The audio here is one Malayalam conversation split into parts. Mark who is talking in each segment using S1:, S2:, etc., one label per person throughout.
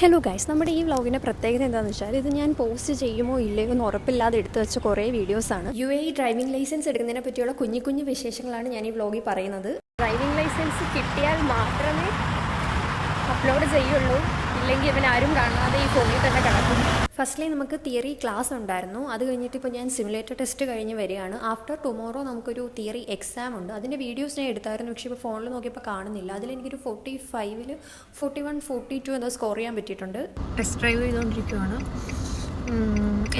S1: ഹലോ ഗൈസ്, നമ്മുടെ ഈ വ്ളോഗിൻ്റെ പ്രത്യേകത എന്താണെന്ന് വെച്ചാൽ ഇത് ഞാൻ പോസ്റ്റ് ചെയ്യുമോ ഇല്ലയോ എന്ന് ഉറപ്പില്ലാതെ എടുത്തു വെച്ച കുറേ വീഡിയോസാണ്. UAE ഡ്രൈവിംഗ് ലൈസൻസ് എടുക്കുന്നതിനെ പറ്റിയുള്ള കുഞ്ഞു കുഞ്ഞു വിശേഷങ്ങളാണ് ഞാൻ ഈ വ്ളോഗിൽ പറയുന്നത്. ഡ്രൈവിംഗ് ലൈസൻസ് കിട്ടിയാൽ മാത്രമേ അപ്ലോഡ് ചെയ്യുള്ളൂ, ഇല്ലെങ്കിൽ ഇവൻ ആരും കാണാതെ ഈ ഫോണിൽ തന്നെ കിടക്കും. ഫസ്റ്റ്ലി നമുക്ക് തിയറി ക്ലാസ് ഉണ്ടായിരുന്നു. അത് കഴിഞ്ഞിട്ട് ഇപ്പോൾ ഞാൻ സിമുലേറ്റർ ടെസ്റ്റ് കഴിഞ്ഞ് വരികയാണ്. ആഫ്റ്റർ ടുമോറോ നമുക്കൊരു തിയറി എക്സാം ഉണ്ട്. അതിൻ്റെ വീഡിയോസ് ഞാൻ എടുത്തായിരുന്നു, പക്ഷേ ഇപ്പോൾ ഫോണിൽ നോക്കിയപ്പോൾ കാണുന്നില്ല. അതിലെനിക്കൊരു 45-ൽ 41, 42 എന്തോ സ്കോർ ചെയ്യാൻ പറ്റിയിട്ടുണ്ട്.
S2: ടെസ്റ്റ് ഡ്രൈവ് ചെയ്തുകൊണ്ടിരിക്കുകയാണ്.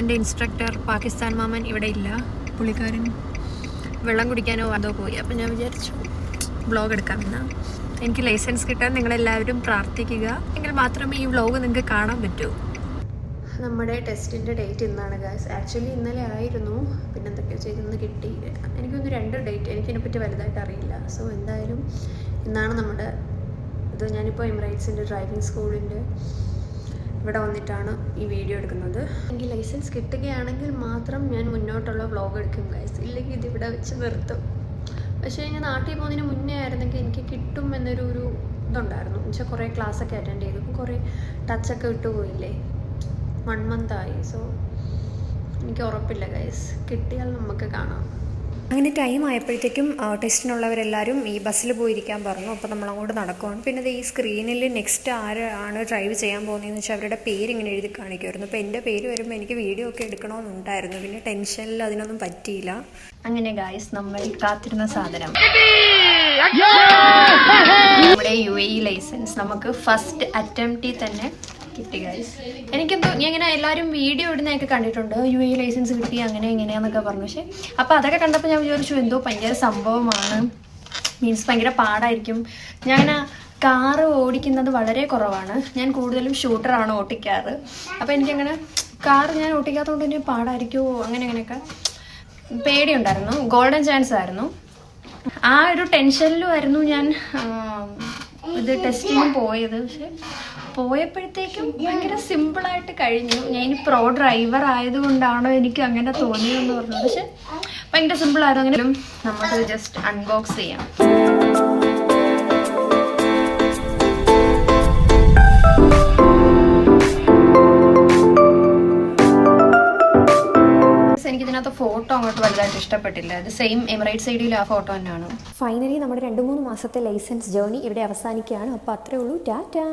S2: എൻ്റെ ഇൻസ്ട്രക്ടർ പാകിസ്ഥാൻ മാമൻ ഇവിടെ ഇല്ല. പുള്ളിക്കാരൻ വെള്ളം കുടിക്കാനോ അതോ പോയി. അപ്പം ഞാൻ വിചാരിച്ചു വ്ളോഗ് എടുക്കാമെന്ന്. എനിക്ക് ലൈസൻസ് കിട്ടാൻ നിങ്ങളെല്ലാവരും പ്രാർത്ഥിക്കുക, എങ്കിൽ മാത്രമേ ഈ വ്ളോഗ് നിങ്ങൾക്ക് കാണാൻ പറ്റൂ.
S1: നമ്മുടെ ടെസ്റ്റിൻ്റെ ഡേറ്റ് ഇന്നാണ് ഗൈസ്. ആക്ച്വലി ഇന്നലെ ആയിരുന്നു, പിന്നെ എന്തൊക്കെയോ ചെയ്തൊന്ന് കിട്ടി. എനിക്കൊന്ന് 2 ഡേറ്റ്, എനിക്കിതിനെപ്പറ്റി വലുതായിട്ട് അറിയില്ല. സോ എന്തായാലും ഇന്നാണ് നമ്മുടെ ഇത്. ഞാനിപ്പോൾ എമിറേറ്റ്സിൻ്റെ ഡ്രൈവിംഗ് സ്കൂളിൻ്റെ ഇവിടെ വന്നിട്ടാണ് ഈ വീഡിയോ എടുക്കുന്നത്. എനിക്ക് ലൈസൻസ് കിട്ടുകയാണെങ്കിൽ മാത്രം ഞാൻ മുന്നോട്ടുള്ള വ്ളോഗ് എടുക്കും ഗൈസ്, ഇല്ലെങ്കിൽ ഇതിവിടെ വെച്ച് നിർത്തും. പക്ഷേ ഞാൻ നാട്ടിൽ പോകുന്നതിന് മുന്നേ ആയിരുന്നെങ്കിൽ എനിക്ക് കിട്ടും എന്നൊരു ഇതുണ്ടായിരുന്നു. എന്നുവെച്ചാൽ കുറേ ക്ലാസ്സൊക്കെ അറ്റൻഡ് ചെയ്തു, കുറേ ടച്ചൊക്കെ വിട്ടുപോയില്ലേ, 1 മന്ത് ആയി. സോ എനിക്ക് ഉറപ്പില്ല ഗൈസ്, കിട്ടിയാൽ നമുക്ക് കാണാം. അങ്ങനെ ടൈം ആയപ്പോഴത്തേക്കും ടെസ്റ്റിനുള്ളവരെല്ലാവരും ഈ ബസ്സിൽ പോയിരിക്കാൻ പറഞ്ഞു. അപ്പോൾ നമ്മളങ്ങോട്ട് നടക്കുവാണ്. പിന്നെ ഈ സ്ക്രീനിൽ നെക്സ്റ്റ് ആരാണ് ഡ്രൈവ് ചെയ്യാൻ പോകുന്നതെന്ന് വെച്ചാൽ അവരുടെ പേര് ഇങ്ങനെ എഴുതി കാണിക്കുമായിരുന്നു. അപ്പോൾ എൻ്റെ പേര് വരുമ്പോൾ എനിക്ക് വീഡിയോ ഒക്കെ എടുക്കണമെന്നുണ്ടായിരുന്നു. പിന്നെ ടെൻഷനിൽ അതിനൊന്നും പറ്റിയില്ല. അങ്ങനെ ഗൈസ്, നമ്മൾ കാത്തിരുന്ന സാധനം നമ്മുടെ UAE ലൈസൻസ് നമുക്ക് ഫസ്റ്റ് അറ്റംപ്റ്റിൽ തന്നെ കിട്ടി ഗൈസ്. എനിക്കെന്തോ ഞാൻ ഇങ്ങനെ എല്ലാവരും വീഡിയോ ഇടുന്നതൊക്കെ കണ്ടിട്ടുണ്ട്, UAE ലൈസൻസ് കിട്ടി അങ്ങനെ എങ്ങനെയാന്നൊക്കെ പറഞ്ഞു. പക്ഷേ അപ്പോൾ അതൊക്കെ കണ്ടപ്പോൾ ഞാൻ വിചാരിച്ചു എന്തോ ഭയങ്കര സംഭവമാണ്, മീൻസ് ഭയങ്കര പാടായിരിക്കും. ഞാൻ കാറ് ഓടിക്കുന്നത് വളരെ കുറവാണ്, ഞാൻ കൂടുതലും ഷൂട്ടറാണ് ഓട്ടിക്കാറ്. അപ്പോൾ എനിക്കങ്ങനെ കാറ് ഞാൻ ഓട്ടിക്കാത്തതുകൊണ്ട് തന്നെ പാടായിരിക്കുമോ അങ്ങനെയൊക്കെ പേടിയുണ്ടായിരുന്നു. ഗോൾഡൻ ചാൻസ് ആയിരുന്നു. ആ ഒരു ടെൻഷനിലുമായിരുന്നു ഞാൻ ഇത് ടെസ്റ്റിന് പോയത്. പക്ഷെ പോയപ്പോഴത്തേക്കും ഭയങ്കര സിമ്പിളായിട്ട് കഴിഞ്ഞു. ഞാൻ ഇനി പ്രോ ഡ്രൈവർ ആയതുകൊണ്ടാണോ എനിക്ക് അങ്ങനെ തോന്നിയതെന്ന് പറഞ്ഞു. പക്ഷെ ഭയങ്കര സിമ്പിളായിരുന്നു. അങ്ങനെ നമുക്ക് ജസ്റ്റ് അൺബോക്സ് ചെയ്യാം. എനിക്ക് ഇതിനകത്ത് ഫോട്ടോ അങ്ങോട്ട് വലുതായിട്ട് ഇഷ്ടപ്പെട്ടില്ല. ഇത് സെയിം എമിറേറ്റ്സ് ഐഡിയിൽ ആ ഫോട്ടോ തന്നെയാണ്. ഫൈനലി നമ്മുടെ 2-3 മാസത്തെ ലൈസൻസ് ജേർണി ഇവിടെ അവസാനിക്കുകയാണ്. അപ്പോൾ അത്രേ ഉള്ളൂ. ടാറ്റാ.